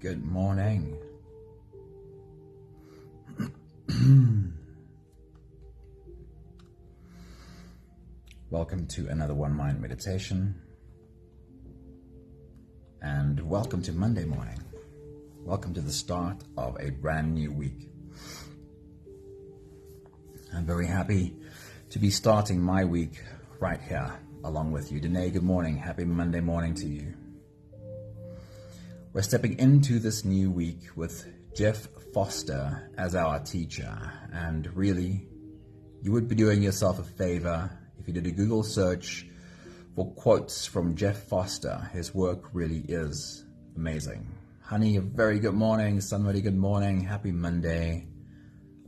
Good morning. Welcome to another One Mind meditation. And welcome to Monday morning. Welcome to the start of a brand new week. I'm very happy to be starting my week right here along with you. Danae, good morning. Happy Monday morning to you. We're stepping into this new week with Jeff Foster as our teacher. And really, you would be doing yourself a favor if you did a Google search for quotes from Jeff Foster. His work really is amazing. Honey, a very good morning. Somebody, good morning. Happy Monday.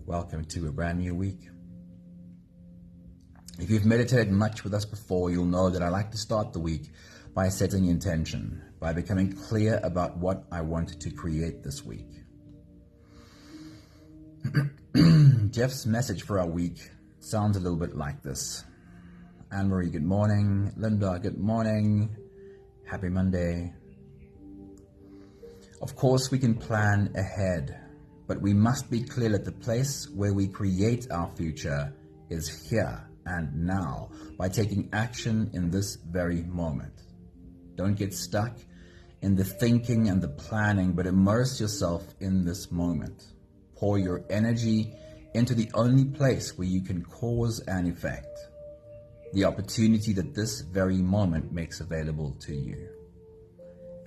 Welcome to a brand new week. If you've meditated much with us before, you'll know that I like to start the week by setting intention, by becoming clear about what I want to create this week. Jeff's message for our week sounds a little bit like this. Anne-Marie, good morning. Linda, good morning. Happy Monday. Of course, we can plan ahead, but we must be clear that the place where we create our future is here and now by taking action in this very moment. Don't get stuck in the thinking and the planning, but immerse yourself in this moment. Pour your energy into the only place where you can cause an effect, the opportunity that this very moment makes available to you.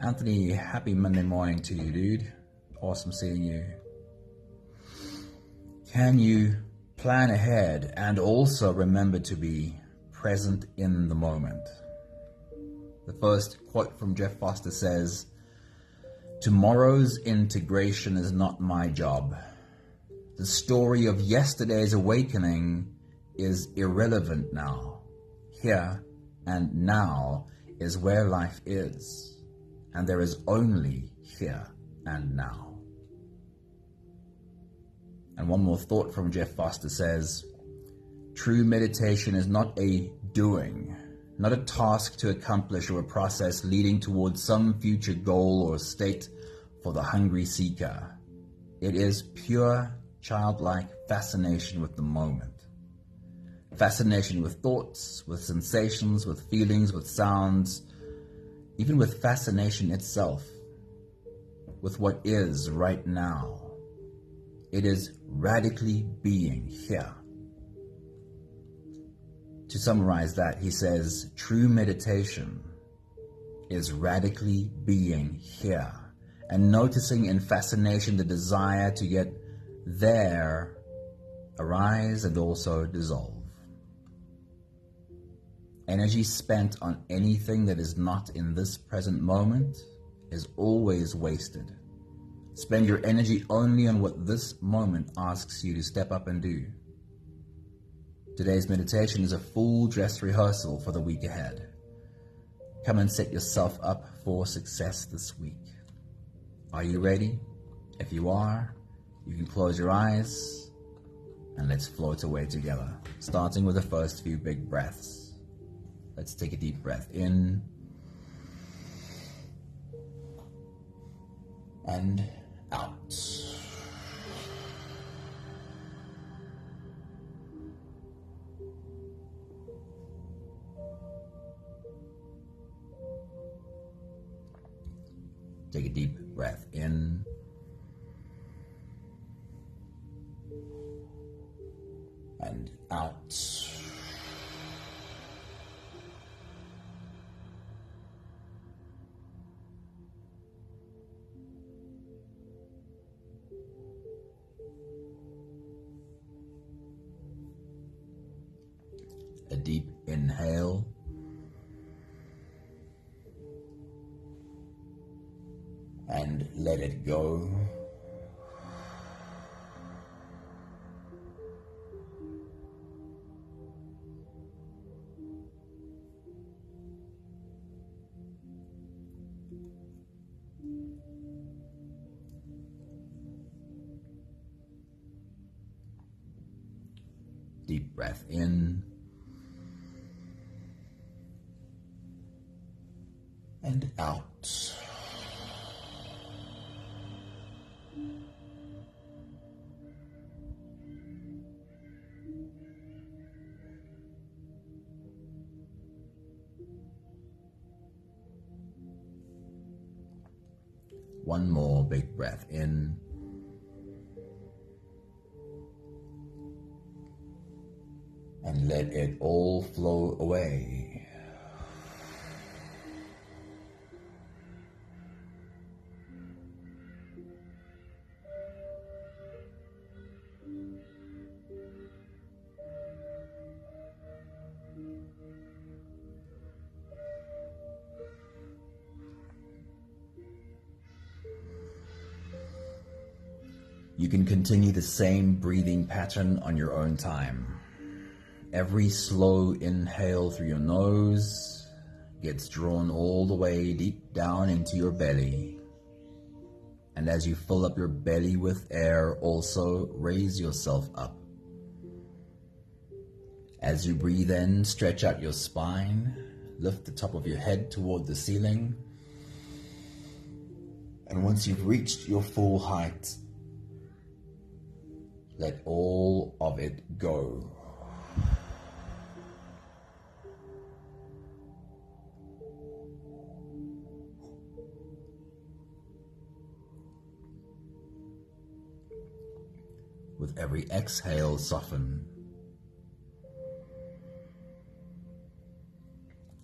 Anthony, happy Monday morning to you, dude. Awesome seeing you. Can you plan ahead and also remember to be present in the moment? The first quote from Jeff Foster says, "Tomorrow's integration is not my job. The story of yesterday's awakening is irrelevant now. Here and now is where life is, and there is only here and now." And one more thought from Jeff Foster says, "True meditation is not a doing, not a task to accomplish or a process leading towards some future goal or state for the hungry seeker. It is pure, childlike fascination with the moment. Fascination with thoughts, with sensations, with feelings, with sounds, even with fascination itself, with what is right now. It is radically being here." To summarize that, he says, true meditation is radically being here and noticing in fascination the desire to get there arise and also dissolve. Energy spent on anything that is not in this present moment is always wasted. Spend your energy only on what this moment asks you to step up and do. Today's meditation is a full dress rehearsal for the week ahead. Come and set yourself up for success this week. Are you ready? If you are, you can close your eyes and let's float away together, starting with the first few big breaths. Let's take a deep breath in and out. Take a deep breath in and out. A deep inhale. And let it go. Deep breath in and out. One more big breath in. And let it all flow away. You can continue the same breathing pattern on your own time. Every slow inhale through your nose gets drawn all the way deep down into your belly. And as you fill up your belly with air, also raise yourself up. As you breathe in, stretch out your spine, lift the top of your head toward the ceiling. And once you've reached your full height, let all of it go. With every exhale, soften.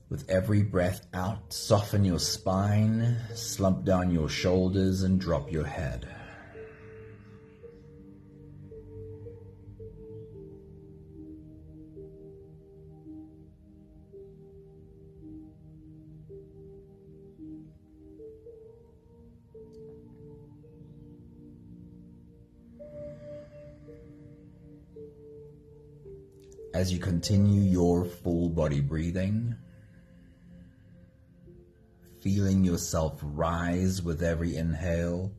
With every breath out, soften your spine, slump down your shoulders, and drop your head. As you continue your full body breathing, feeling yourself rise with every inhale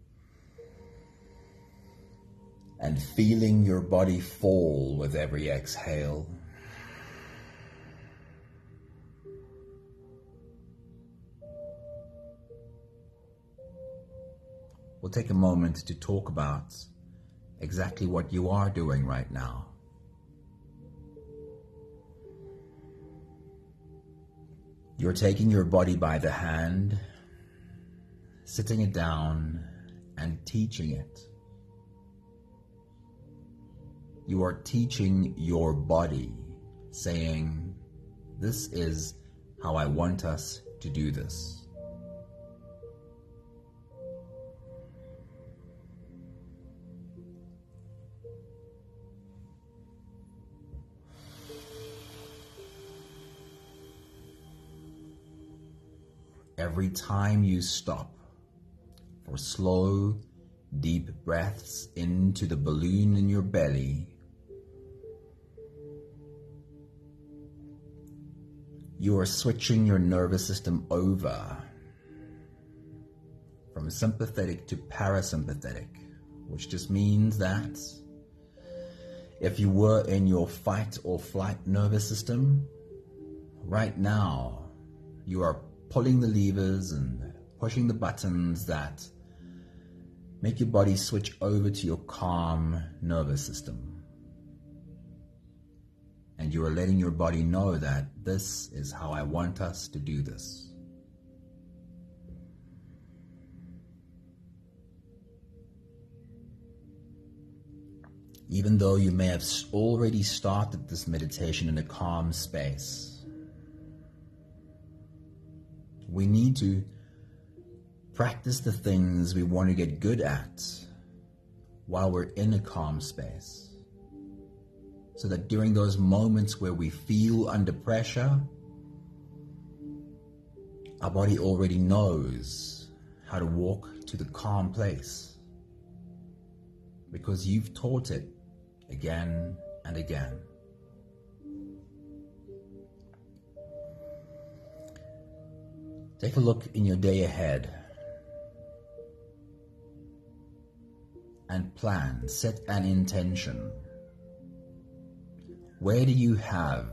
and feeling your body fall with every exhale. We'll take a moment to talk about exactly what you are doing right now. You're taking your body by the hand, sitting it down, and teaching it. You are teaching your body, saying, "This is how I want us to do this." Every time you stop for slow, deep breaths into the balloon in your belly, you are switching your nervous system over from sympathetic to parasympathetic, which just means that if you were in your fight or flight nervous system, right now you are pulling the levers and pushing the buttons that make your body switch over to your calm nervous system. And you are letting your body know that this is how I want us to do this. Even though you may have already started this meditation in a calm space, we need to practice the things we want to get good at while we're in a calm space, so that during those moments where we feel under pressure, our body already knows how to walk to the calm place, because you've taught it again and again. Take a look in your day ahead and plan, set an intention. Where do you have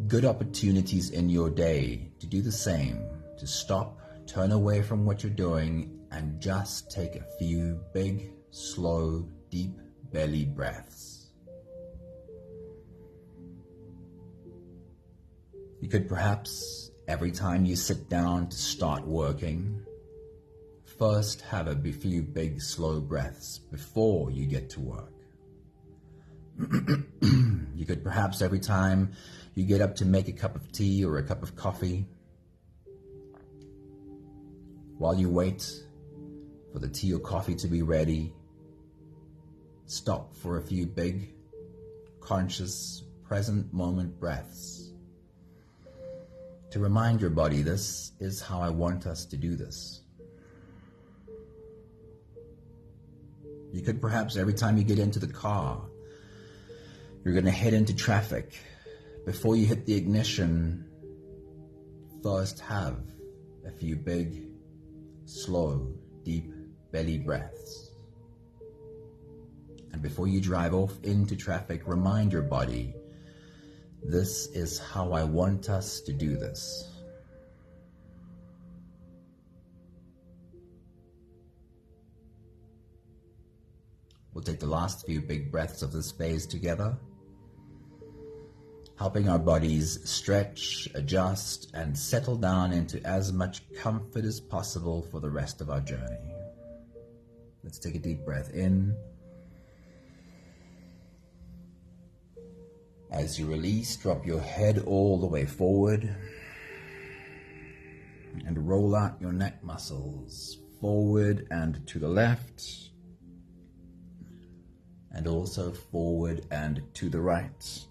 good opportunities in your day to do the same, to stop, turn away from what you're doing, and just take a few big, slow, deep belly breaths? You could perhaps, every time you sit down to start working, first have a few big slow breaths before you get to work. You could perhaps, every time you get up to make a cup of tea or a cup of coffee, while you wait for the tea or coffee to be ready, stop for a few big, conscious, present moment breaths to remind your body, this is how I want us to do this. You could perhaps, every time you get into the car, you're going to head into traffic. Before you hit the ignition, first have a few big, slow, deep belly breaths. And before you drive off into traffic, remind your body, this is how I want us to do this. We'll take the last few big breaths of this phase together, helping our bodies stretch, adjust, and settle down into as much comfort as possible for the rest of our journey. Let's take a deep breath in. As you release, drop your head all the way forward and roll out your neck muscles forward and to the left, and also forward and to the right.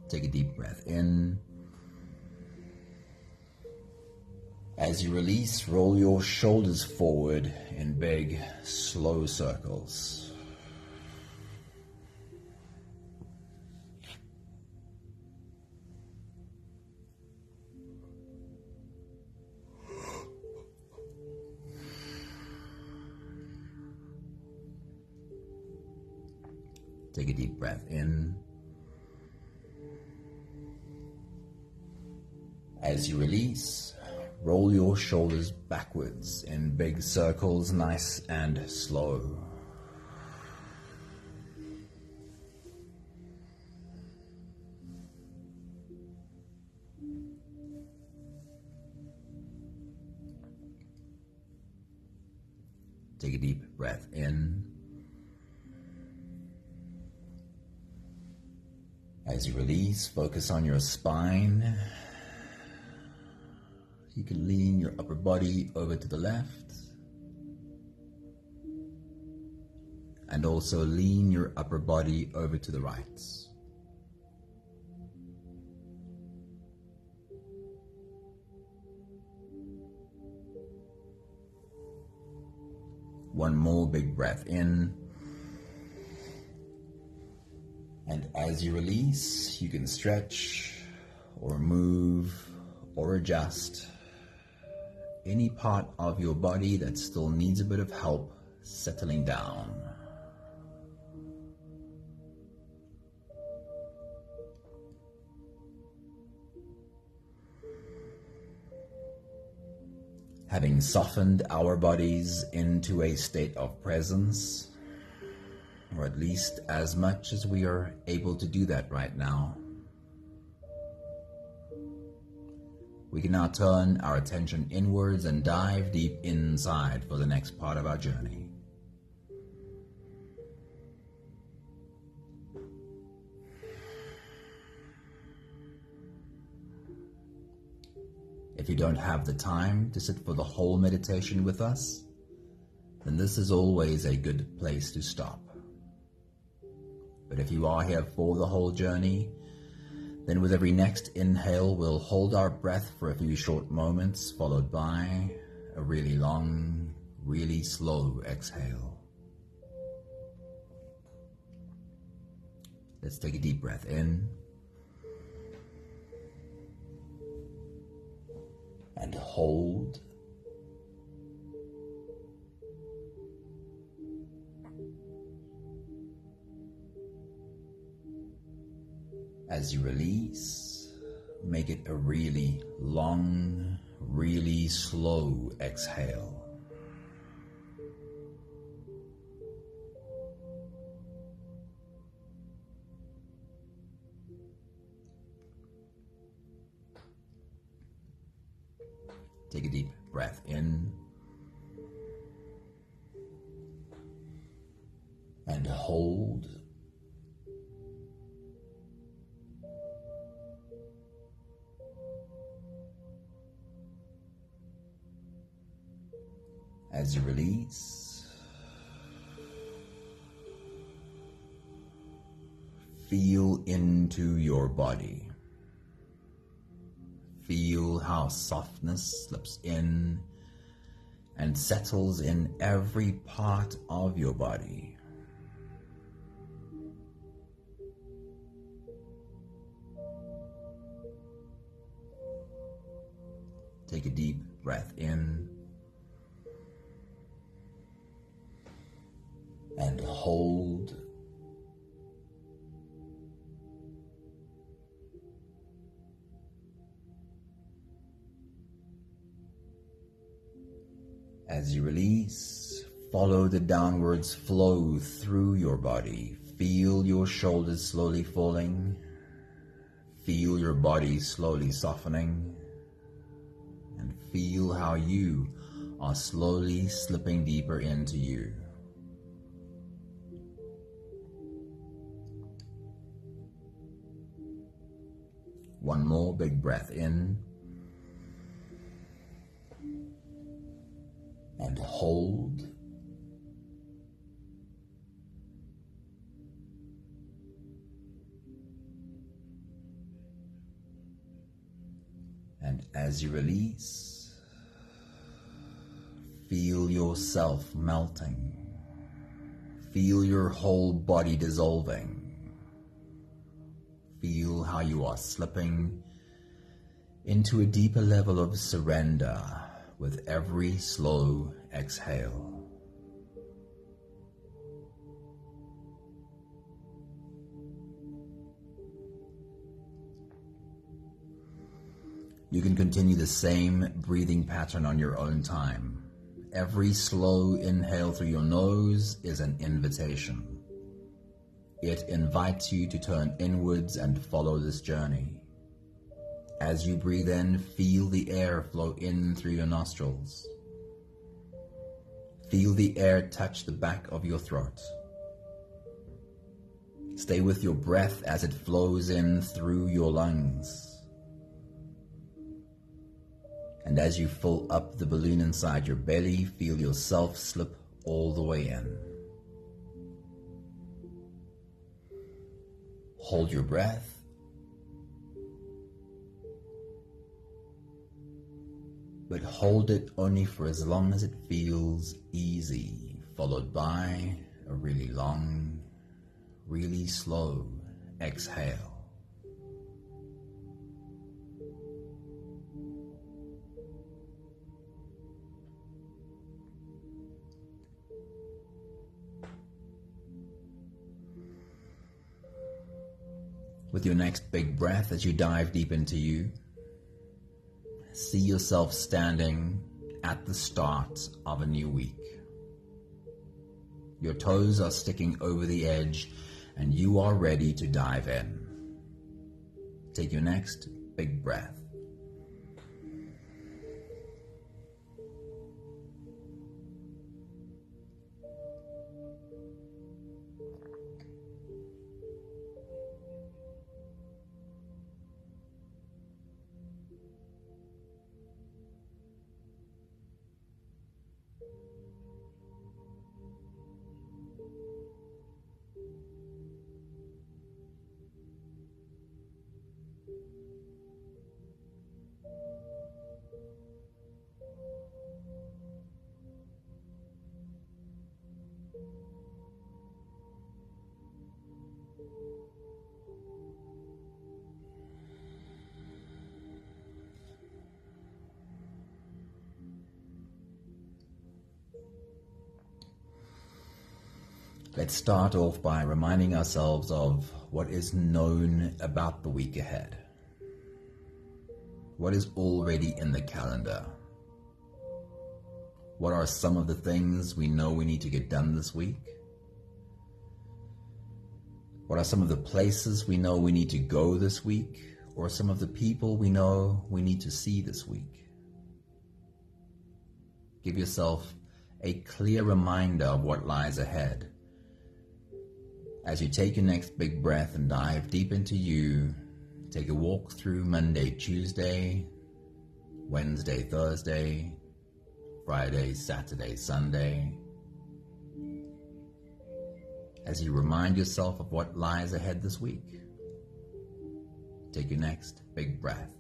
Take a deep breath in. As you release, roll your shoulders forward in big, slow circles. Take a deep breath in. As you release, roll your shoulders backwards in big circles, nice and slow. Take a deep breath in. As you release, focus on your spine. You can lean your upper body over to the left and also lean your upper body over to the right. One more big breath in. And as you release, you can stretch or move or adjust any part of your body that still needs a bit of help settling down. Having softened our bodies into a state of presence, or at least as much as we are able to do that right now, we can now turn our attention inwards and dive deep inside for the next part of our journey. If you don't have the time to sit for the whole meditation with us, then this is always a good place to stop. But if you are here for the whole journey, then with every next inhale, we'll hold our breath for a few short moments, followed by a really long, really slow exhale. Let's take a deep breath in. And hold. As you release, make it a really long, really slow exhale. Take a deep breath in and hold. As you release, feel into your body. Feel how softness slips in and settles in every part of your body. Take a deep breath in and hold. As you release, follow the downwards flow through your body. Feel your shoulders slowly falling. Feel your body slowly softening. And feel how you are slowly slipping deeper into you. One more big breath in. And hold. And as you release, feel yourself melting. Feel your whole body dissolving. Feel how you are slipping into a deeper level of surrender with every slow exhale. You can continue the same breathing pattern on your own time. Every slow inhale through your nose is an invitation. It invites you to turn inwards and follow this journey. As you breathe in, feel the air flow in through your nostrils. Feel the air touch the back of your throat. Stay with your breath as it flows in through your lungs. And as you fill up the balloon inside your belly, feel yourself slip all the way in. Hold your breath. But hold it only for as long as it feels easy, followed by a really long, really slow exhale. With your next big breath, as you dive deep into you, see yourself standing at the start of a new week. Your toes are sticking over the edge and you are ready to dive in. Take your next big breath. Let's start off by reminding ourselves of what is known about the week ahead. What is already in the calendar? What are some of the things we know we need to get done this week? What are some of the places we know we need to go this week? Or some of the people we know we need to see this week? Give yourself a clear reminder of what lies ahead. As you take your next big breath and dive deep into you, take a walk through Monday, Tuesday, Wednesday, Thursday, Friday, Saturday, Sunday. As you remind yourself of what lies ahead this week, take your next big breath.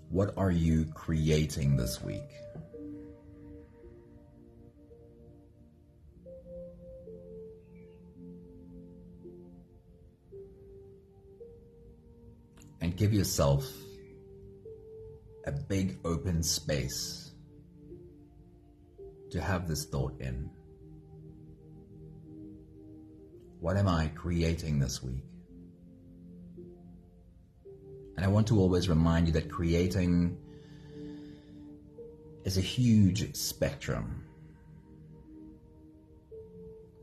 What are you creating this week? And give yourself a big open space to have this thought in. What am I creating this week? And I want to always remind you that creating is a huge spectrum.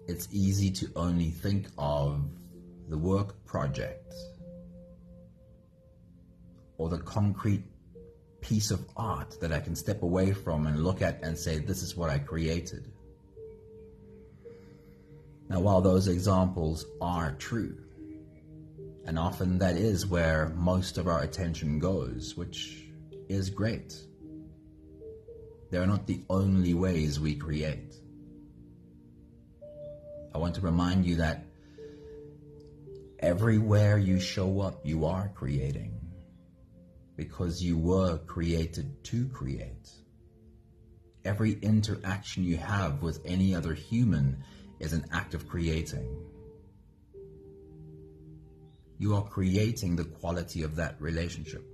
It's easy to only think of the work project or the concrete piece of art that I can step away from and look at and say, this is what I created. Now, while those examples are true, and often that is where most of our attention goes, which is great, they are not the only ways we create. I want to remind you that everywhere you show up, you are creating, because you were created to create. Every interaction you have with any other human is an act of creating. You are creating the quality of that relationship.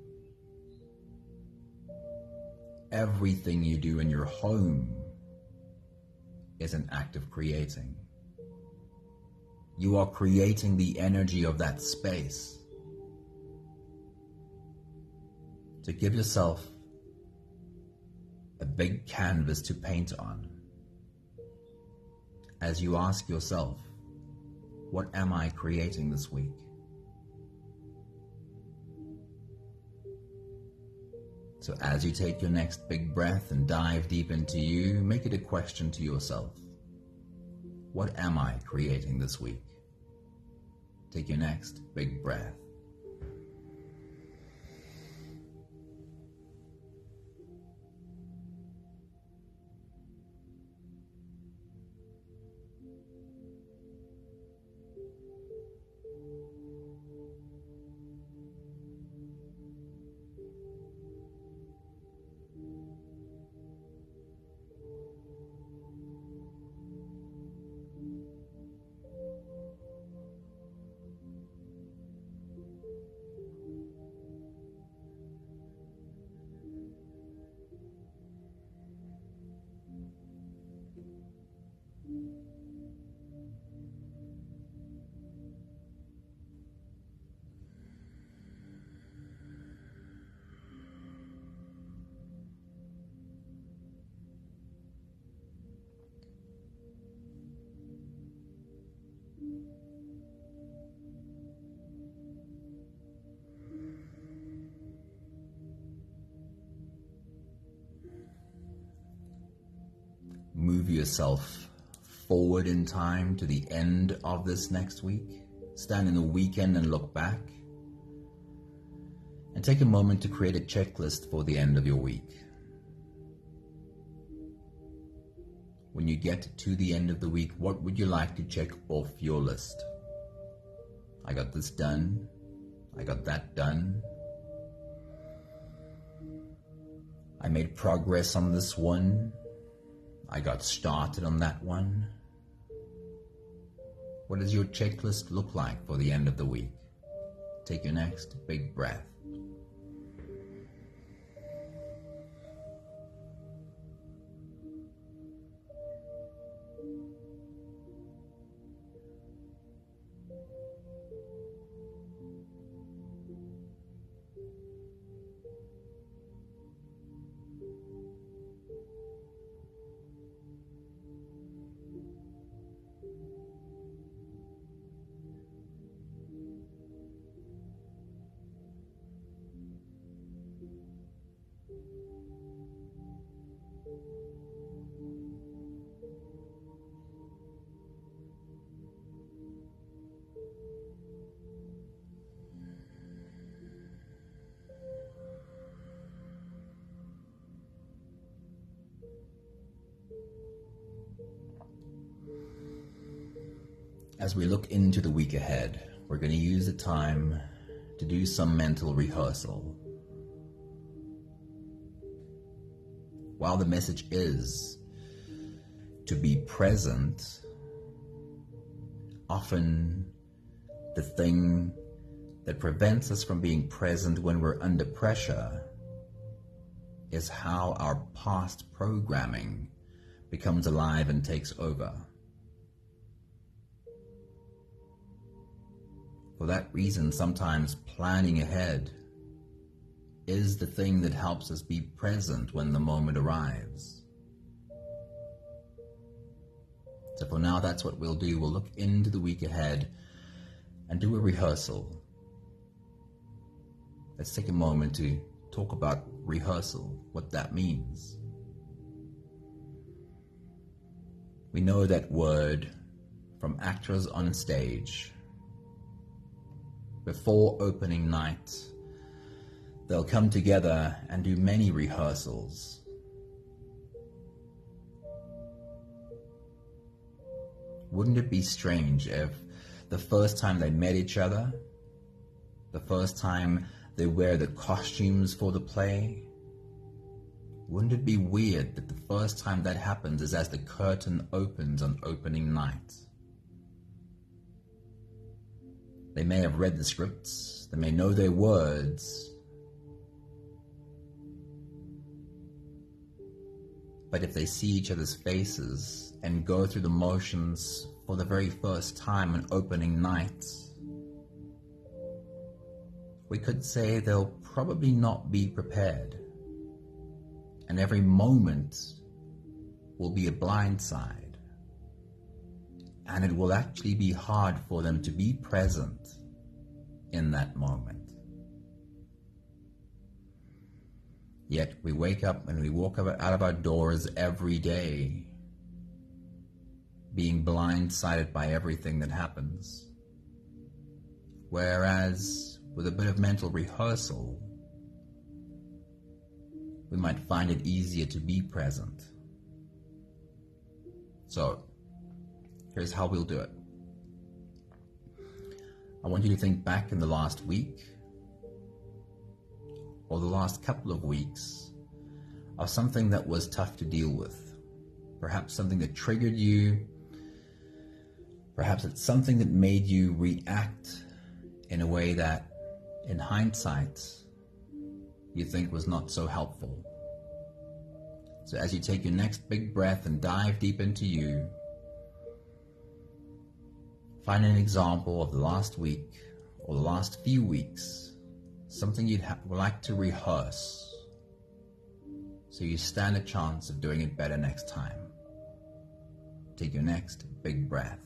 Everything you do in your home is an act of creating. You are creating the energy of that space. So give yourself a big canvas to paint on as you ask yourself, what am I creating this week? So as you take your next big breath and dive deep into you, make it a question to yourself. What am I creating this week? Take your next big breath. yourself forward in time to the end of this next week. Stand in the weekend and look back. And take a moment to create a checklist for the end of your week. When you get to the end of the week, what would you like to check off your list? I got this done. I got that done. I made progress on this one. I got started on that one. What does your checklist look like for the end of the week? Take your next big breath. As we look into the week ahead, we're going to use the time to do some mental rehearsal. While the message is to be present, often the thing that prevents us from being present when we're under pressure is how our past programming becomes alive and takes over. For that reason, sometimes planning ahead is the thing that helps us be present when the moment arrives. So for now, that's what we'll do. We'll look into the week ahead and do a rehearsal. Let's take a moment to talk about rehearsal, what that means. We know that word from actors on stage. Before opening night, they'll come together and do many rehearsals. Wouldn't it be strange if the first time they met each other, the first time they wear the costumes for the play, wouldn't it be weird that the first time that happens is as the curtain opens on opening night? They may have read the scripts, they may know their words, but if they see each other's faces and go through the motions for the very first time on opening night, we could say they'll probably not be prepared, and every moment will be a blindside. And it will actually be hard for them to be present in that moment. Yet we wake up and we walk out of our doors every day being blindsided by everything that happens. Whereas with a bit of mental rehearsal, we might find it easier to be present. So, here's how we'll do it. I want you to think back in the last week or the last couple of weeks of something that was tough to deal with. Perhaps something that triggered you. Perhaps it's something that made you react in a way that, in hindsight, you think was not so helpful. So as you take your next big breath and dive deep into you, find an example of the last week or the last few weeks, something you'd like to rehearse so you stand a chance of doing it better next time. Take your next big breath.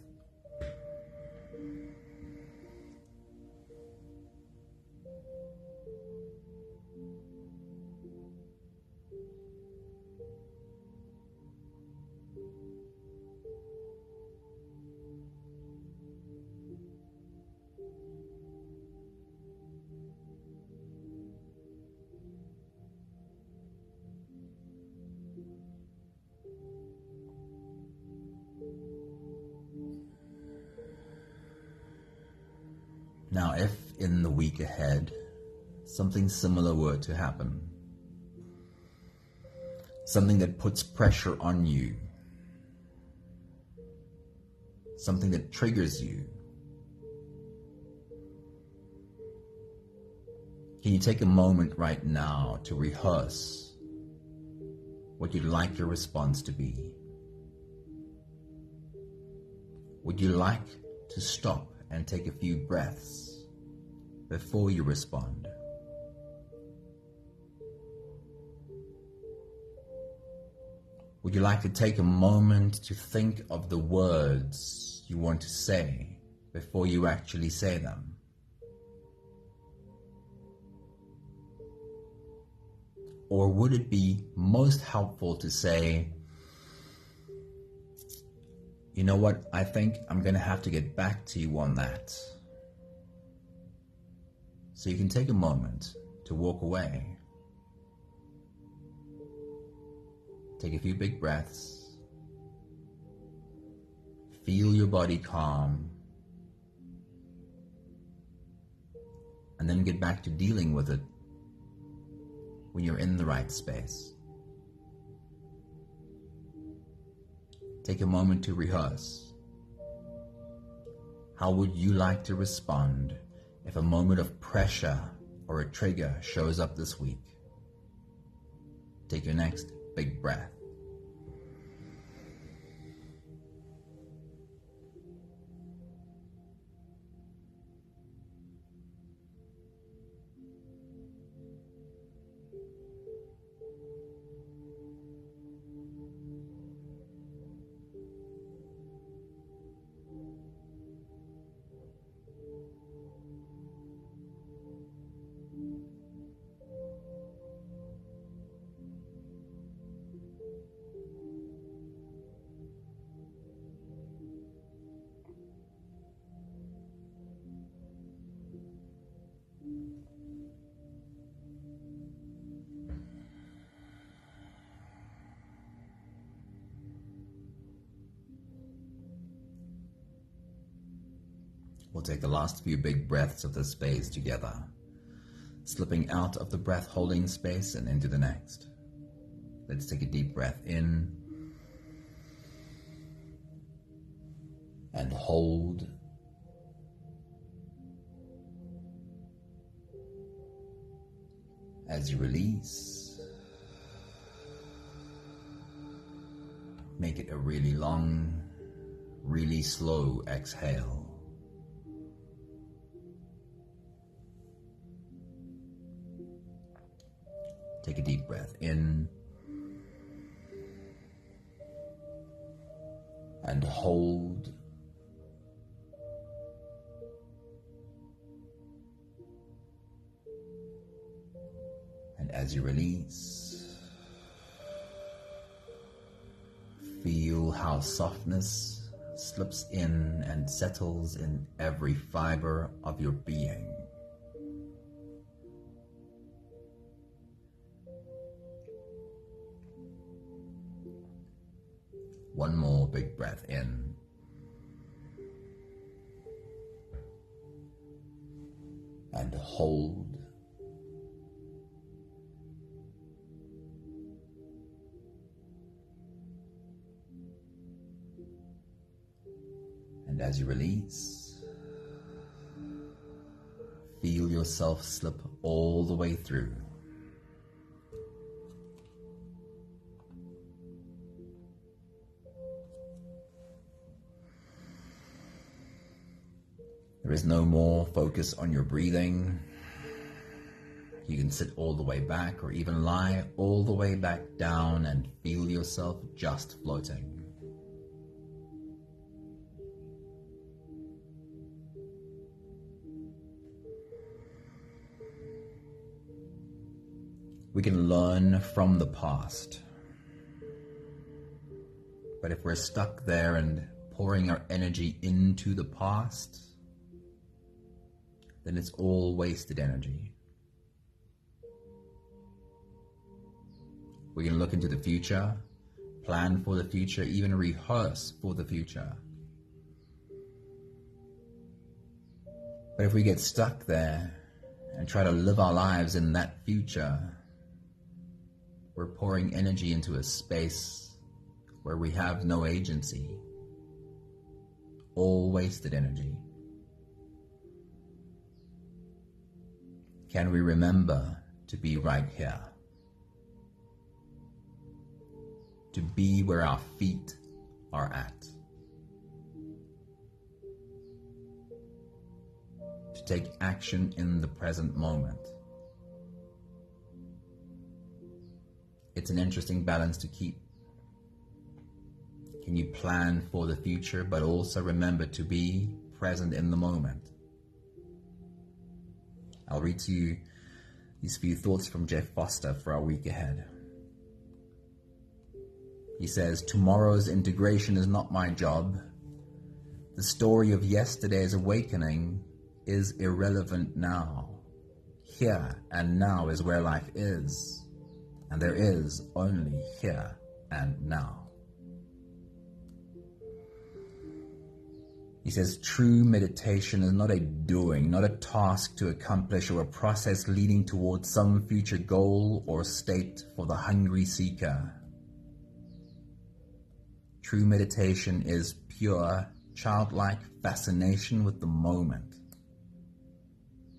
Now, if in the week ahead something similar were to happen, something that puts pressure on you, something that triggers you, can you take a moment right now to rehearse what you'd like your response to be? Would you like to stop and take a few breaths before you respond? Would you like to take a moment to think of the words you want to say before you actually say them? Or would it be most helpful to say, you know what, I think I'm going to have to get back to you on that. So you can take a moment to walk away. Take a few big breaths. Feel your body calm. And then get back to dealing with it when you're in the right space. Take a moment to rehearse. How would you like to respond if a moment of pressure or a trigger shows up this week? Take your next big breath. We'll take the last few big breaths of this space together, slipping out of the breath holding space and into the next. Let's take a deep breath in and hold. As you release, make it a really long, really slow exhale. Take a deep breath in and hold. And as you release, feel how softness slips in and settles in every fiber of your being. One more big breath in. And hold. And as you release, feel yourself slip all the way through. There is no more focus on your breathing. You can sit all the way back or even lie all the way back down and feel yourself just floating. We can learn from the past, but if we're stuck there and pouring our energy into the past, then it's all wasted energy. We can look into the future, plan for the future, even rehearse for the future. But if we get stuck there and try to live our lives in that future, we're pouring energy into a space where we have no agency, all wasted energy. Can we remember to be right here? To be where our feet are at. To take action in the present moment. It's an interesting balance to keep. Can you plan for the future, but also remember to be present in the moment? I'll read to you these few thoughts from Jeff Foster for our week ahead. He says, tomorrow's integration is not my job. The story of yesterday's awakening is irrelevant now. Here and now is where life is, and there is only here and now. He says, true meditation is not a doing, not a task to accomplish or a process leading towards some future goal or state for the hungry seeker. True meditation is pure, childlike fascination with the moment.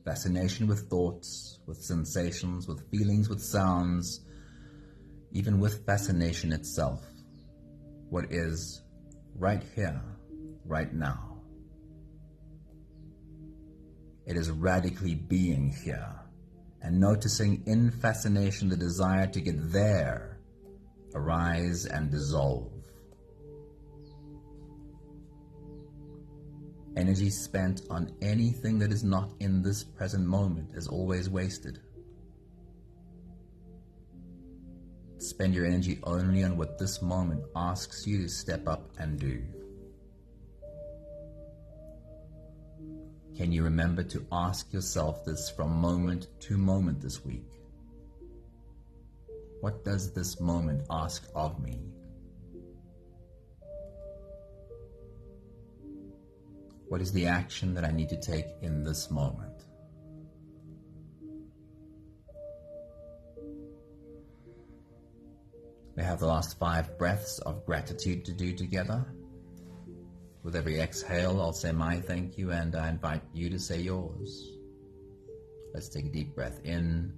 Fascination with thoughts, with sensations, with feelings, with sounds, even with fascination itself. What is right here, right now. It is radically being here and noticing in fascination the desire to get there, arise and dissolve. Energy spent on anything that is not in this present moment is always wasted. Spend your energy only on what this moment asks you to step up and do. Can you remember to ask yourself this from moment to moment this week? What does this moment ask of me? What is the action that I need to take in this moment? We have the last 5 breaths of gratitude to do together. With every exhale, I'll say my thank you, and I invite you to say yours. Let's take a deep breath in.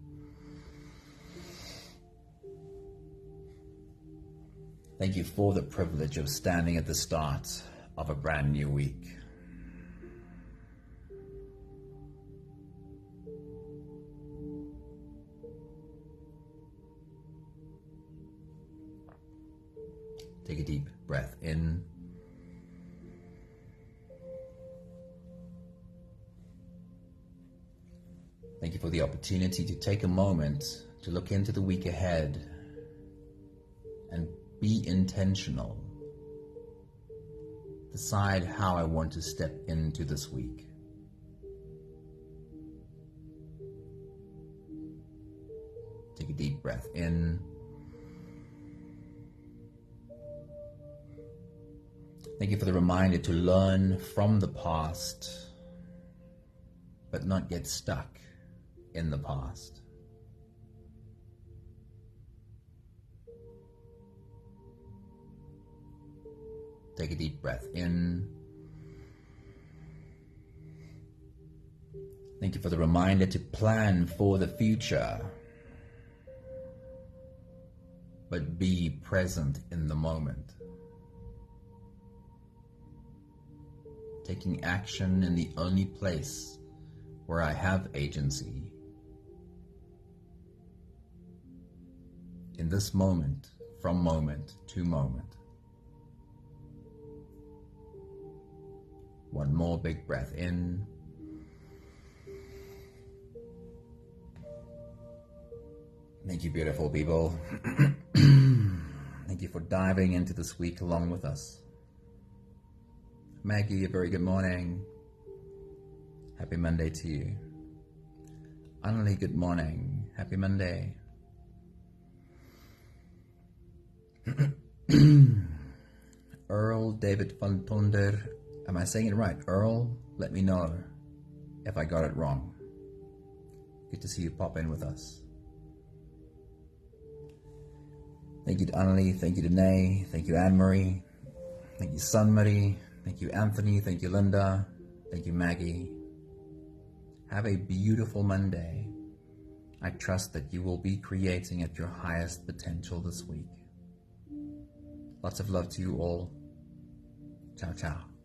Thank you for the privilege of standing at the start of a brand new week. Take a deep breath in. Thank you for the opportunity to take a moment to look into the week ahead and be intentional. Decide how I want to step into this week. Take a deep breath in. Thank you for the reminder to learn from the past, but not get stuck in the past. Take a deep breath in. Thank you for the reminder to plan for the future, but be present in the moment. Taking action in the only place where I have agency. In this moment, from moment to moment. One more big breath in. Thank you, beautiful people. Thank you for diving into this week along with us. Maggie, a very good morning. Happy Monday to you. Annalie, good morning. Happy Monday. Earl David van Tonder, am I saying it right? Earl, let me know if I got it wrong. Good to see you pop in with us. Thank you to Annalie, thank you to Nay, thank you Anne-Marie, thank you Sunmarie, thank you Anthony, thank you Linda, thank you Maggie. Have a beautiful Monday. I trust that you will be creating at your highest potential this week. Lots of love to you all. Ciao, ciao.